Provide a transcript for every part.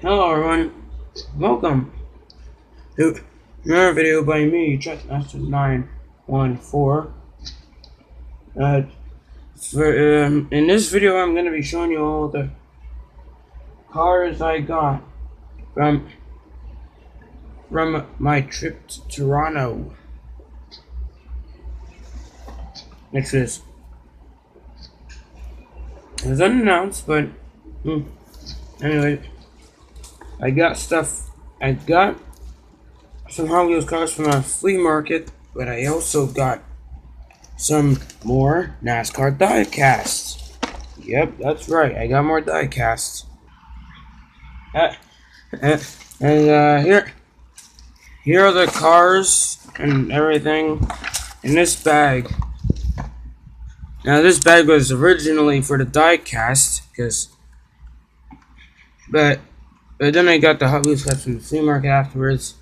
Hello everyone, welcome to another video by me, Checkmaster914. In this video I'm going to be showing you all the cars I got from my trip to Toronto, which was unannounced, but anyway, I got some Hot Wheels cars from a flea market, but I also got some more NASCAR diecasts. Yep, that's right, I got more diecasts. Here are the cars and everything in this bag. Now this bag was originally for the diecast, but then I got the Hot Wheels cups from the flea market afterwards.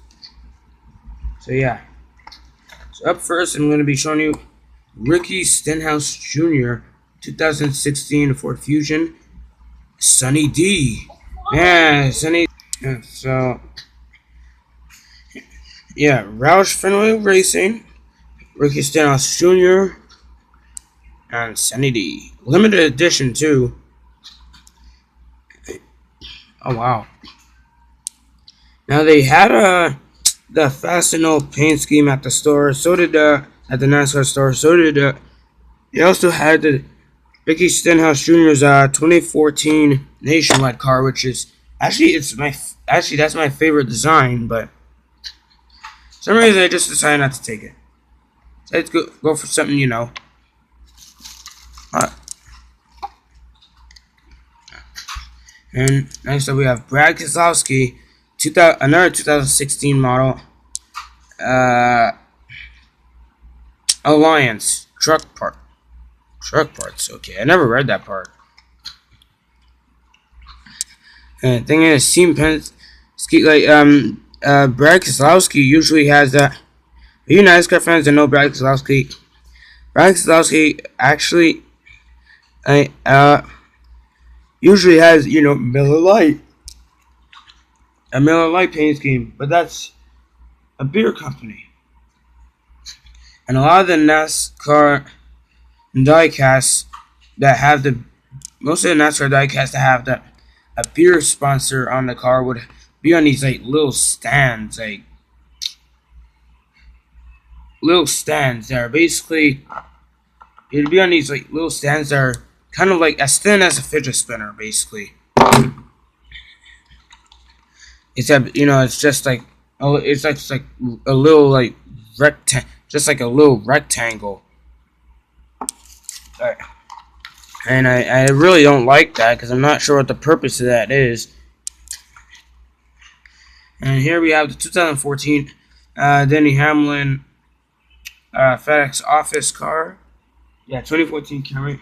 So yeah. So up first, I'm going to be showing you Ricky Stenhouse Jr. 2016 Ford Fusion Sunny D. Yeah, Sunny. Yeah, so yeah, Roush Fenway Racing, Ricky Stenhouse Jr. and Sunny D. Limited edition too. Oh wow. Now they had the Fast and Old paint scheme at the store. So did at the NASCAR store. So did they also had the Ricky Stenhouse Jr.'s 2014 Nationwide car, which is actually that's my favorite design, but for some reason I just decided not to take it. So let's go for something, you know. And next up we have Brad Keselowski, another 2016 model, Alliance truck parts. Okay, I never read that part. And the thing is, Brad Keselowski usually has that. For you NASCAR fans that know Brad Keselowski actually, usually has, you know, a Miller Lite paint scheme, but that's a beer company. And a lot of the NASCAR diecasts that have most of the NASCAR diecasts that have a beer sponsor on the car would be on these like little stands that are basically, it'd be on these like little stands that are kind of like as thin as a fidget spinner, basically. Except, you know, it's just like, oh, it's like a little like just like a little rectangle. Alright. And I really don't like that because I'm not sure what the purpose of that is. And here we have the 2014 Denny Hamlin FedEx office car. Yeah, 2014 Camry.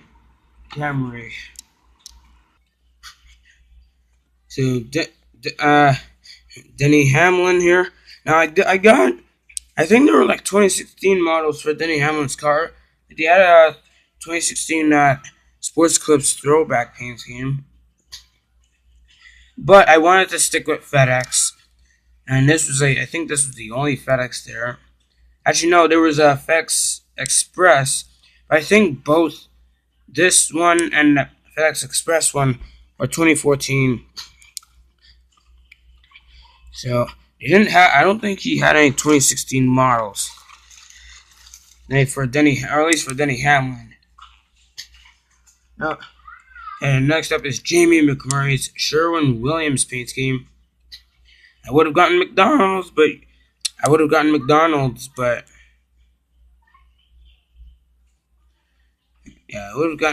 So Denny Hamlin here. Now I think there were like 2016 models for Denny Hamlin's car. They had a 2016 Sports Clips throwback paint scheme, but I wanted to stick with FedEx, and this was I think this was the only FedEx there. Actually, no, there was a FedEx Express, but I think both this one and the FedEx Express one are 2014. So he didn't have. I don't think he had any 2016 models. For Denny, or at least for Denny Hamlin. No. And next up is Jamie McMurray's Sherwin-Williams paint scheme. I would have gotten McDonald's, but yeah, I would have gotten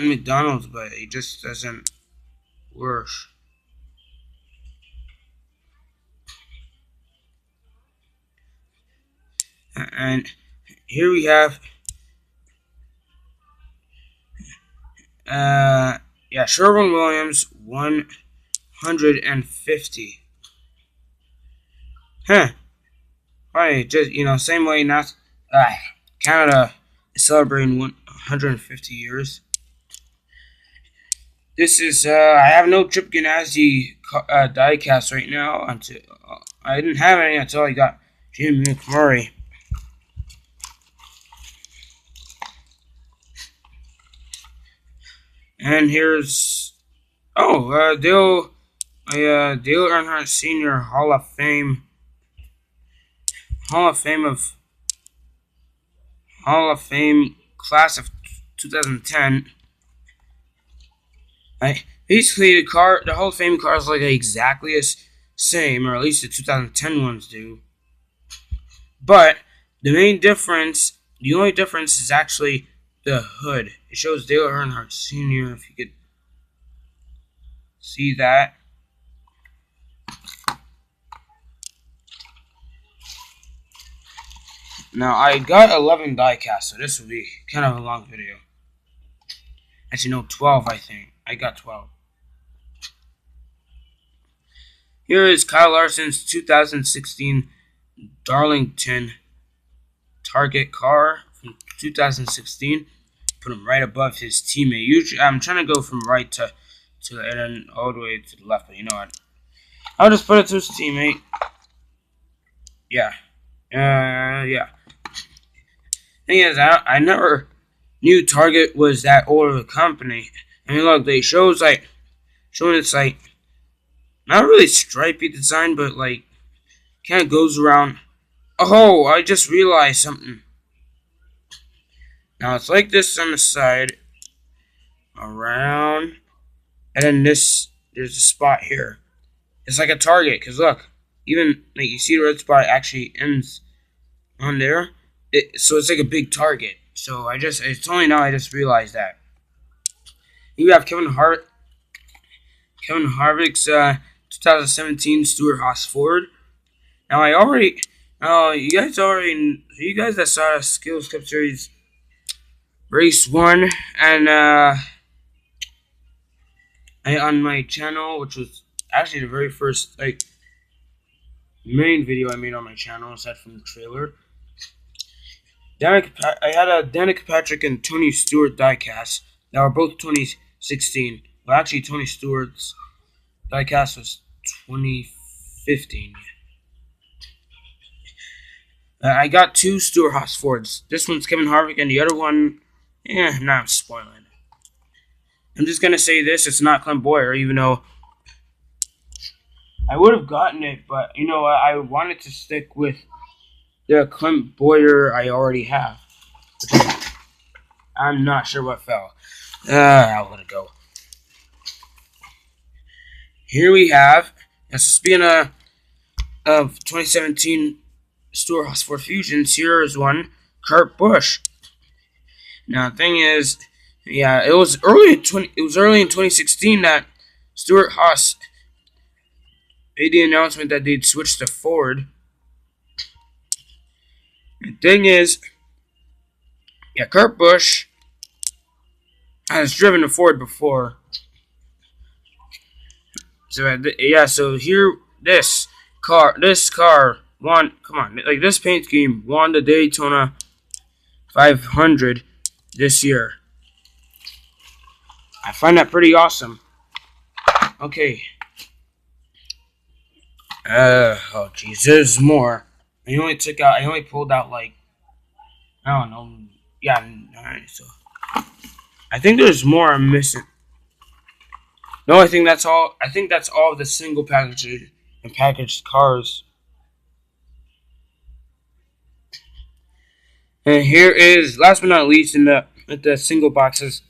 McDonald's, but it just doesn't work. And here we have Sherwin-Williams 150. Huh. Right, just, you know, same way not Canada is celebrating 150 years. This is I have no Chip Ganassi diecast right now. Until I didn't have any until I got Jimmy McMurray. And here's Dale Earnhardt Senior Hall of Fame of Hall of Fame class of 2010. Basically the Hall of Fame cars like exactly as same, or at least the 2010 ones do. But the only difference is actually the hood. It shows Dale Earnhardt Senior. If you could see that. Now, I got 11 diecast, so this will be kind of a long video. Actually, no, 12, I think. I got 12. Here is Kyle Larson's 2016 Darlington Target car from 2016. Put him right above his teammate. Usually, I'm trying to go from right to and then all the way to the left, but you know what? I'll just put it to his teammate. Yeah. Yeah. Thing is, I never knew Target was that old of a company. I mean, look, they showing it's like not really stripy design, but like kind of goes around. Oh, I just realized something. Now it's like this on the side, around, and then there's a spot here. It's like a Target, cause look, even like you see the red spot actually ends on there. So it's like a big Target. So it's only now I just realized that. You have Kevin Harvick's 2017 Stewart Haas Ford. Now you guys that saw the Skittles Cup Series Race 1 and on my channel, which was actually the very first main video I made on my channel aside from the trailer. I had a Danica Patrick and Tony Stewart diecast that were both 2016. Well, actually, Tony Stewart's diecast was 2015. I got two Stewart Haas Fords. This one's Kevin Harvick, and the other one, I'm spoiling it. I'm just gonna say this: it's not Clint Boyer, even though I would have gotten it, but you know what? I wanted to stick with the Clint Boyer I already have. I'm not sure what fell. I'll let it go. Here we have, speaking of 2017 Stewart Haas Ford Fusions, here is one, Kurt Busch. Now, the thing is, it was early in 2016 that Stewart Haas made the announcement that they'd switch to Ford. The thing is, Kurt Busch has driven a Ford before. So here, this car won, this paint scheme won the Daytona 500 this year. I find that pretty awesome. Okay. Oh jeez, there's more. I only pulled out I don't know. Yeah, alright, so I think there's more I'm missing. No, I think that's all. I think that's all of the single packaged and packaged cars. And here is, last but not least, in the single boxes,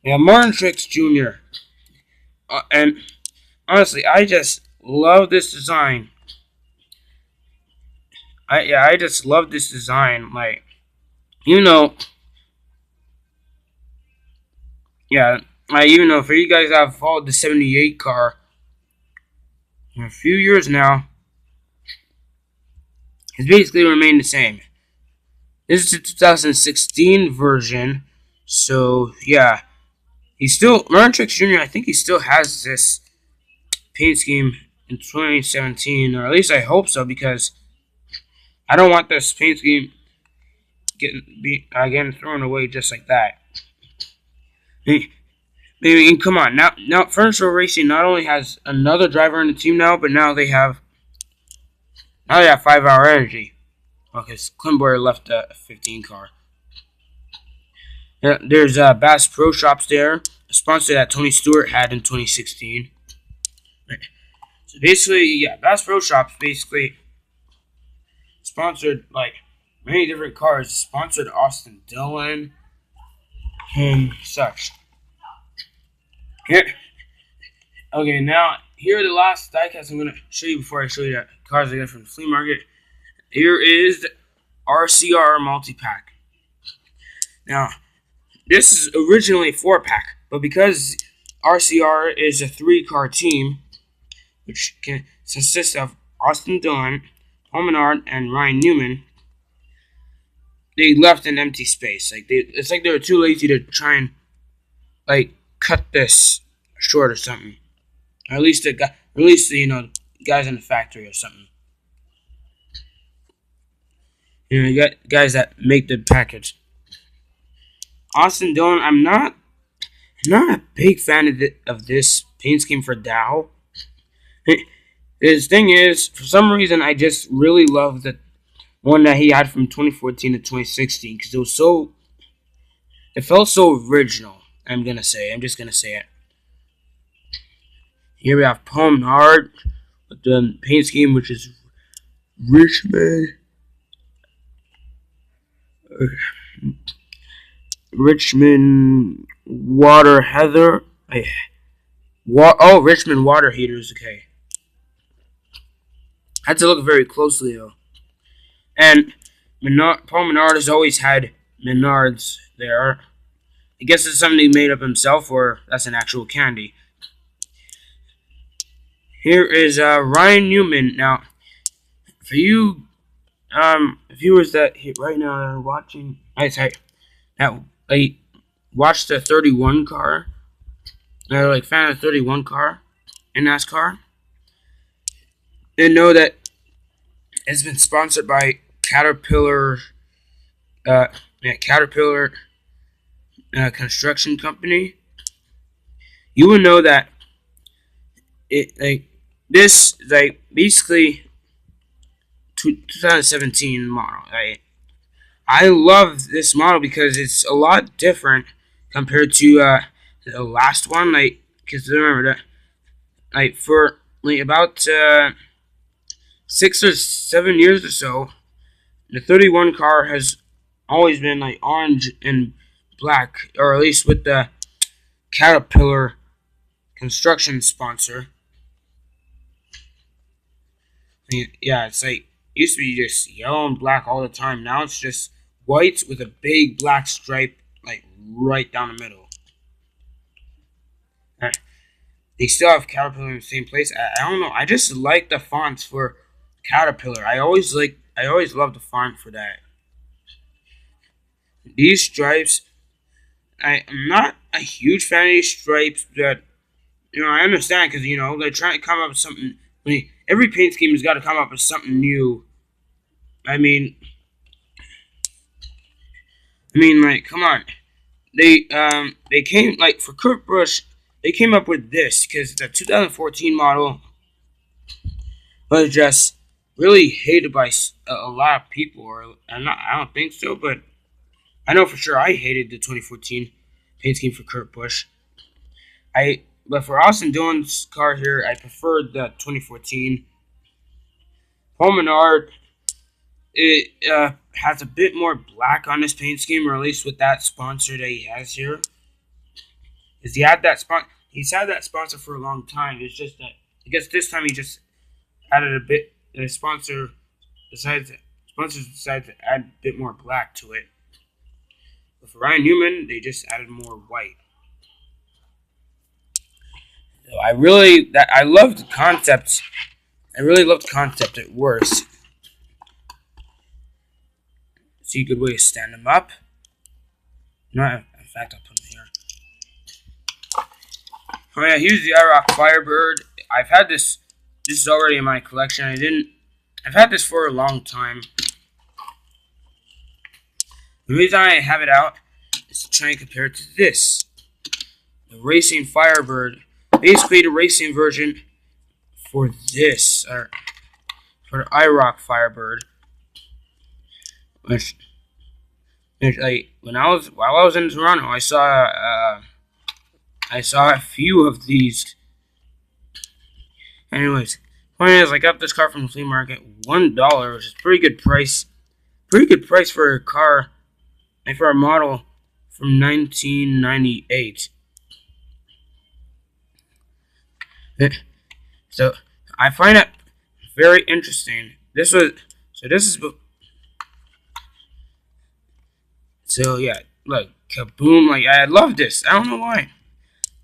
we have Martin Truex Jr. And honestly, I just love this design. I just love this design. Even though for you guys that have followed the 78 car in a few years now, it's basically remained the same. This is the 2016 version, so yeah. Martin Truex Jr., I think he still has this paint scheme in 2017, or at least I hope so, because I don't want this paint scheme getting thrown away just like that. I mean, come on. Now Furniture Racing not only has another driver in the team now, but now they have 5-hour energy. Because Clint Boyer left the 15 car. There's Bass Pro Shops there, a sponsor that Tony Stewart had in 2016. So basically, yeah, Bass Pro Shops basically sponsored like many different cars. Sponsored Austin Dillon and such. Here, okay, now here are the last diecast I'm gonna show you before I show you the cars I got from the flea market. Here is the RCR multi-pack. Now, this is originally a 4-pack, but because RCR is a 3-car team, which consists of Austin Dillon, Paul Menard, and Ryan Newman, they left an empty space. It's like they were too lazy to try and cut this short or something. Or at least the guys in the factory or something. You got guys that make the package. Austin Dillon, I'm not a big fan of this paint scheme for Dow. His thing is, for some reason, I just really love the one that he had from 2014 to 2016 because it felt so original. I'm just gonna say it. Here we have Paul Menard with the paint scheme, which is Richmond Water Heather. Richmond Water Heaters. Okay, I had to look very closely though. And Paul Menard has always had Menards there. I guess it's something he made up himself, or that's an actual candy. Here is Ryan Newman. Now, for you viewers that right now are watching, that watch the 31 car, they're fan of the 31 car in NASCAR, they know that it's been sponsored by Caterpillar construction company. You will know that this basically 2017 model. I love this model because it's a lot different compared to the last one. Because remember that for about 6 or 7 years or so, the 31 car has always been orange and black, or at least with the Caterpillar construction sponsor. Yeah, it's used to be just yellow and black all the time. Now it's just white with a big black stripe right down the middle. They still have Caterpillar in the same place. I don't know. I just like the fonts for Caterpillar. I always love the font for that. These stripes, I'm not a huge fan of these stripes, but I understand because they're trying to come up with something. Every paint scheme has got to come up with something new. I mean, come on. They came for Kurt Busch. They came up with this because the 2014 model was just really hated by a lot of people. I don't think so, but I know for sure I hated the 2014 paint scheme for Kurt Busch. But for Austin Dillon's car here, I preferred the 2014. Paul Menard, it has a bit more black on this paint scheme, or at least with that sponsor that he has here. Because he's had that sponsor for a long time. It's just that I guess this time he just added a bit. The sponsors decided to add a bit more black to it. But for Ryan Newman, they just added more white. So I love the concept. I really love the concept. It works. See a good way to stand them up. No, in fact, I'll put them here. Oh yeah, here's the IROC Firebird. I've had this. This is already in my collection. I've had this for a long time. The reason I have it out is to try and compare it to this. the racing Firebird, basically the racing version for this, or for the IROC Firebird, which like while I was in Toronto, I saw a few of these. Anyways, point is, I got this car from the flea market, $1, which is pretty good price. Pretty good price for a car, and for a model from 1998. So I find it very interesting. This was this is yeah. Look, kaboom! Like, I love this. I don't know why.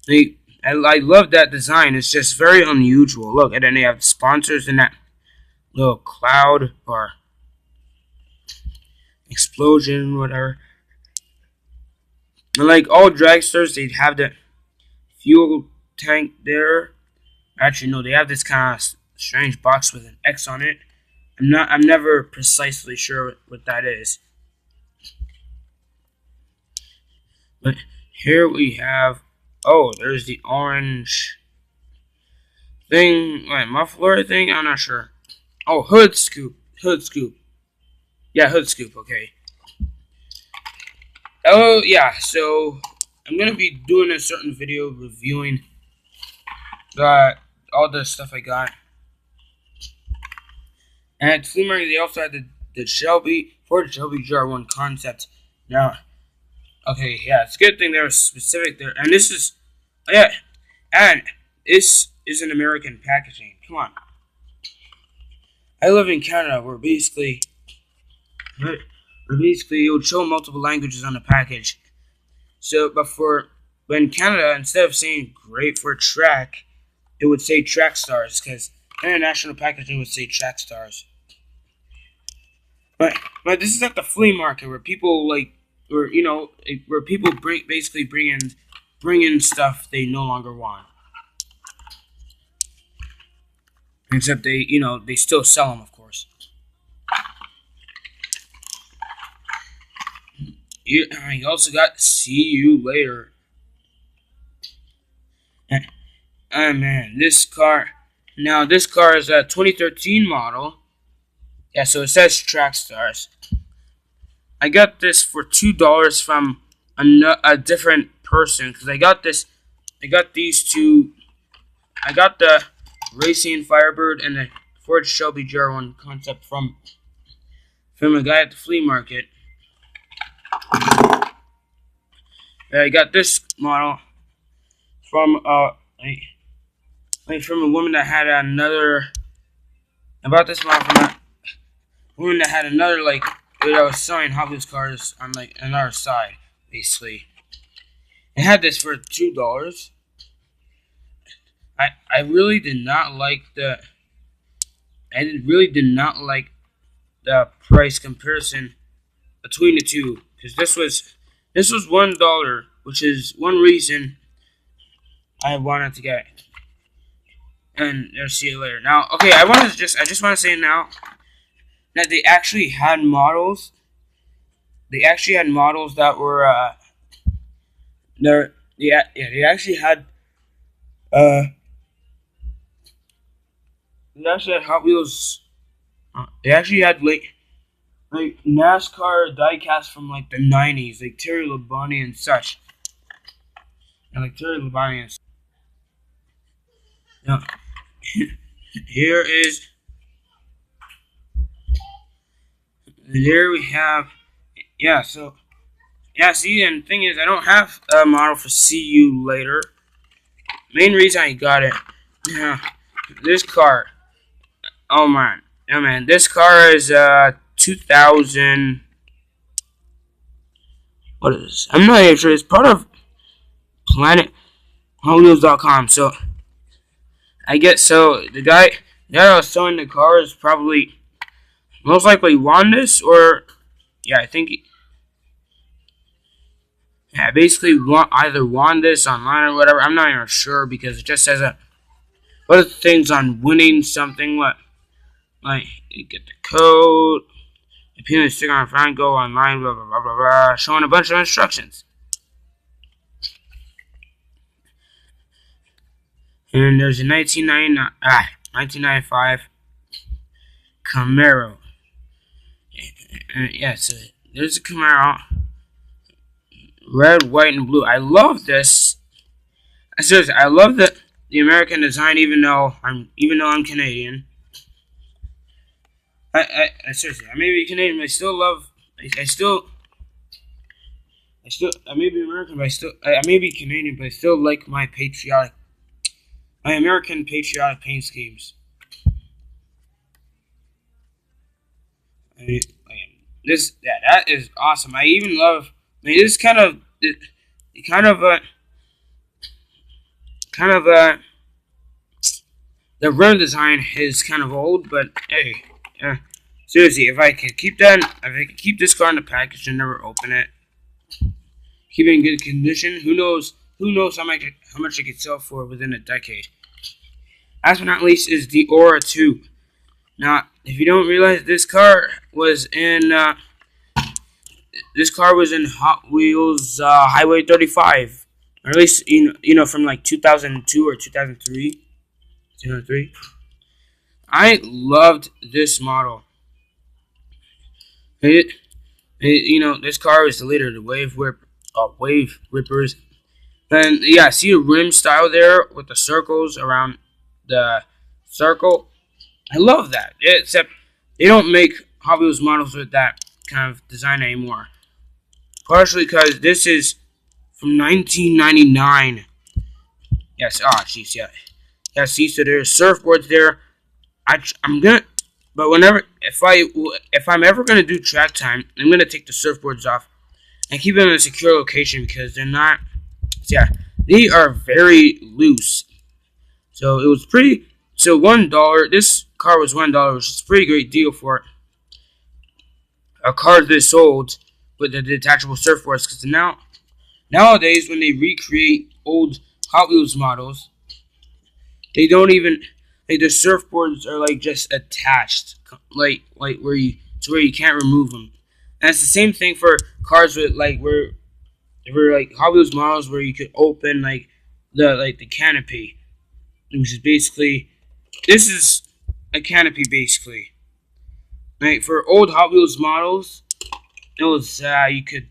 Like, I love that design. It's just very unusual. Look, and then they have sponsors in that little cloud or explosion, whatever. And like all dragsters, they'd have the fuel tank there. Actually, no, they have this kind of strange box with an X on it. I'm never precisely sure what that is. But here we have, oh, there's the orange thing, like muffler thing. I'm not sure. Oh, hood scoop, yeah, hood scoop. Okay. Oh yeah, so I'm gonna be doing a certain video reviewing all the stuff I got. And at flea market, they also had the Ford Shelby GR1 concept. Now, okay, yeah, it's a good thing they were specific there. And this is, yeah, and this is an American packaging. Come on. I live in Canada, where basically it would show multiple languages on the package. So, but in Canada, instead of saying great for track, it would say track stars, because international packaging would say track stars. But this is at the flea market, where people where people basically bring in stuff they no longer want. Except they still sell them, of course. You also got "See You Later." Oh man, this car. Now this car is a 2013 model. Yeah, so it says track stars. I got this for $2 from a different person, because I got these two. I got the Racing Firebird and the Ford Shelby GR1 concept from a guy at the flea market. I got this model from from a woman that had another. About this model from a woman that had another, like, that was selling Hot Wheels cars on like another side, basically. I had this for $2. I really did not like the. Really did not like the price comparison between the two, because this was $1, which is one reason I wanted to get it. And I'll see you later. Now, okay, I just want to say now that they actually had models. They actually had models that were they actually had Hot Wheels. They actually had like NASCAR diecast from like the 90s, like Terry Labonte and such. And like Terry Labonte and such. Now, here we have, yeah, so, yeah, see, and the thing is, I don't have a model for "See You Later." Main reason I got it, yeah, this car, oh man, this car is 2000, what is this? I'm not even sure. It's part of PlanetHotWheels.com. So I guess the guy that was selling the car is probably most likely won this, or yeah, I think basically either won this online or whatever. I'm not even sure, because it just says what are the things on winning something? What, like, you get the code, you pin the sticker on front, go online, blah blah blah blah blah, showing a bunch of instructions. And there's a 1995 Camaro. Yeah, so there's a Camaro, red, white, and blue. I love this. Seriously, I love the American design, even though I'm Canadian. I seriously, I may be Canadian, but I still love. I may be American, but I may be Canadian, but I still like my American patriotic paint schemes. I mean, that is awesome. I even love. I mean, this kind of kind of the rim design is kind of old, but hey, seriously, if I could keep this car in the package and never open it, keep it in good condition, who knows? Who knows how much I could sell for within a decade? Last but not least is the Aura 2. Now, if you don't realize, this car was in Hot Wheels Highway 35, or at least from like 2002 or 2003. 2003. I loved this model. This car is the leader of the wave rippers. And yeah, see the rim style there with the circles around the circle. I love that. Except they don't make Hot Wheels models with that kind of design anymore. Partially because this is from 1999. Yes. Ah, jeez. Yeah. Yeah. See, so there's surfboards there. I'm gonna, but if I'm ever gonna do track time, I'm gonna take the surfboards off and keep them in a secure location because they're not. Yeah, they are very loose. So it was pretty. So $1. This car was $1, which is a pretty great deal for a car this old with the detachable surfboards. Because nowadays, when they recreate old Hot Wheels models, they don't even like the surfboards are like just attached, like where you can't remove them. And it's the same thing for cars with where like Hot Wheels models where you could open the canopy, which is basically this is a canopy basically. Like for old Hot Wheels models, it was you could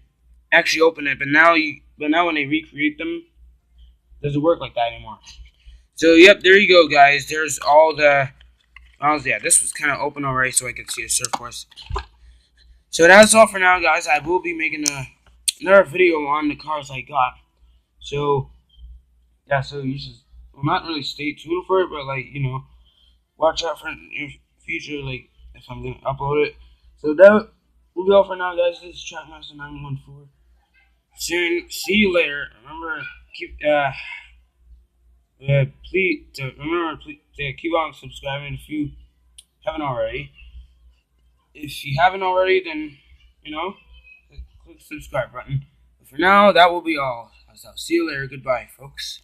actually open it, but now when they recreate them, it doesn't work like that anymore. So yep, there you go, guys. There's all the models. Yeah, this was kind of open already, so I could see the surfboards. So that's all for now, guys. I will be making another video on the cars I got. So yeah, so you should not really stay tuned for it, but watch out for it in the future, like if I'm gonna upload it. So that will be all for now, guys. This is Trackmaster 914. Soon, see you later. Remember, keep please keep on subscribing if you haven't already. If you haven't already, then click the subscribe button. But for now, that will be all. So see you later. Goodbye, folks.